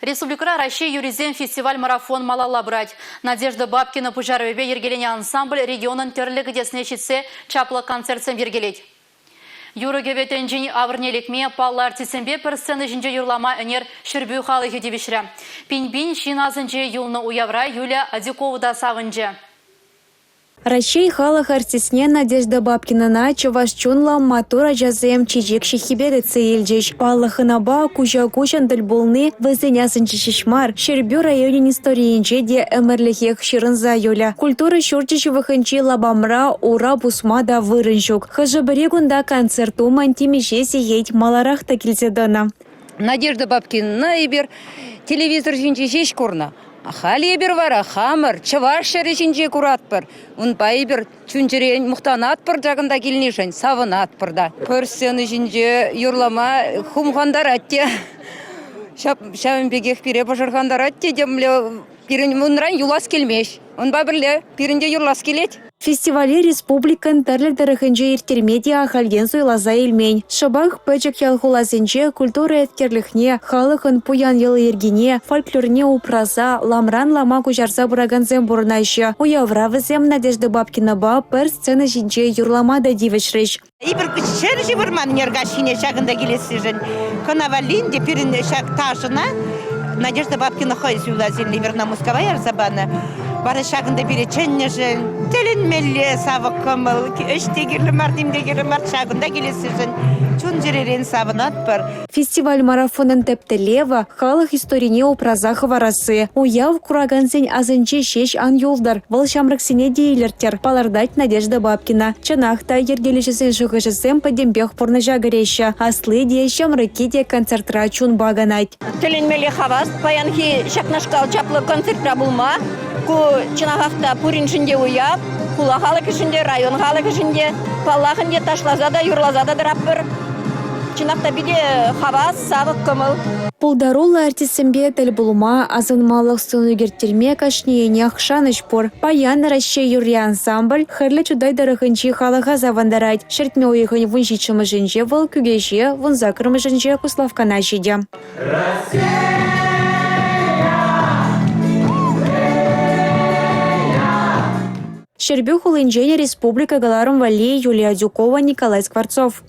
Республика Россия юризен фестиваль-марафон малала брать. Надежда Бабкина пужаровебе ергелене ансамбль регионын терлігі десіне шетсе чаплы концертсен вергелет. Юрыгебетен жini авырнелікме палла артисенбе бір сцены жинже юрлама өнер шүрбүй халығы девішірі. Пинбин шиназынже юлны уявра Юлия Адюковуда савынже. Ращей халах артисне Надежда Бабкина на чувашчунла матура жазем чижик шихибеды цейльджич. Паллахынаба кужа-кужан дылбулны вызынясынчы шишмар. Шербю районин историинче де эмерлихех ширынза юля. Культура шурчичи выхынчи лабамра ура бусмада вырынчук. Хажабырегунда концерту мантимише сиеть маларах такильзедана. Надежда Бабкина ибер телевизор жинчи шеш курна. Халибер вара, хамыр, чываш шәрежінже күратпыр. Он байбер чүнчерен мұқтанатпыр жағында келнешін, савынатпырда. Көрсені жінже юрлама хумхандар әтте. Шабынбегех пире башырхандар әтте демлі пирін мұнран юлас келмеш. Он бабірлі пирінде юрлас келет. Фестивале республикан тарлик дарахынче иртермедия ахальген суйлаза илмень. Шабах пэчек ялхулазынче культура эткерлихне, халыхын пуян елы ергене, фольклорне упраза, ламран лама кужарса бураганзем бурнайшы. Уявра візем Надежда Бабкина ба пэр сцена жинче юрламада дивешрыш. Ибір шер жібірман нергашине шағында келесі жын. Конавалинде пирин шақ ташына Надежда Бабкина хойс юлазин ливерна мусковая арзабаны. Бары шағында бире чәнне жын, тілін мәлі савық көміл, өштегірлі мардимдегірлі мард шағында келесі жын, чун жеререн савынат бір. Фестиваль-марафонын тәптілева, халық историне упраза хварасы. Уяв курагансен азынче шеш ан юлдар, выл шамрыксене дейлертер, палардать Надежда Бабкина. Чанахта ергелешесен шығышысен падембех пурны жагареща, аслы де шамрыки де концертра чун баганать. Тілін мәлі хавас, паянхи шақнашқал чаплы концертра булма. Ку чинахахта пурин шинде уяп, кула халык ішінде, район халык ішінде, паллахынде ташлазада, юрлазада дыраппыр. Чинахта биде хавас, савық көміл. Пулдарулы артисембе тіл булма, азынмалық сынугертерме кашниене ақшаныш пор. Паян Ращей юрри ансамбль, хырлы чудай дарахынчи халыға завандарать. Шертме уйхын вуншичымы жынже выл күгеше, вунзакырмы жынже куславкана жиде. Щербюх улынчене республика Галарум Валли Юлия Дюкова, Николай Скворцов.